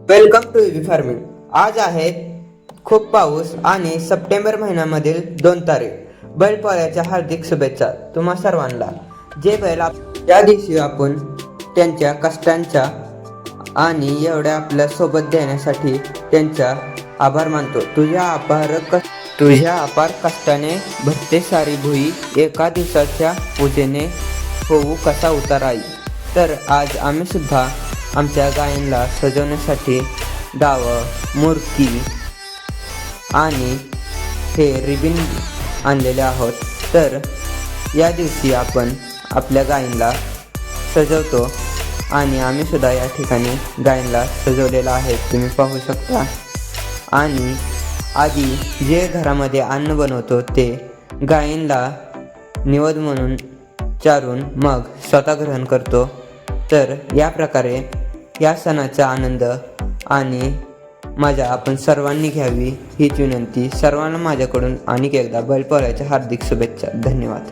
Welcome to easy farming. आज आहे खूप पाऊस आणि सप्टेंबर महिन्यामधील 2 तारीख. बैलपोळ्याच्या हार्दिक शुभेच्छा तुम्हा सर्वांना. जे बैल या दिवशी आपण त्यांच्या कष्टांच्या आणि एवढ्या आपल्या सोबत देण्यासाठी त्यांचा आभार मानतो. तुझ्या अपार कष्टाने भरते सारी भुई, एका दिवसाच्या पूजेने होऊ कसा उतार आई. तर आज आम्ही सुद्धा आमच्या गायींना सजवण्यासाठी डावं, मुरकी आणि हे रिबिन आणलेले आहोत. तर या दिवशी आपण आपल्या गायींना सजवतो आणि आम्ही सुद्धा या ठिकाणी गायींना सजवलेलं आहे, तुम्ही पाहू शकता. आणि आधी जे घरामध्ये अन्न बनवतो ते गायींना निवेद म्हणून चारून मग स्वतः ग्रहण करतो. तर या प्रकारे या सणाचा आनंद आणि मजा आपण सर्वांनी घ्यावी हीच विनंती. सर्वांना माझ्याकडून अनेक एकदा बैलपोळ्याच्या हार्दिक शुभेच्छा. धन्यवाद.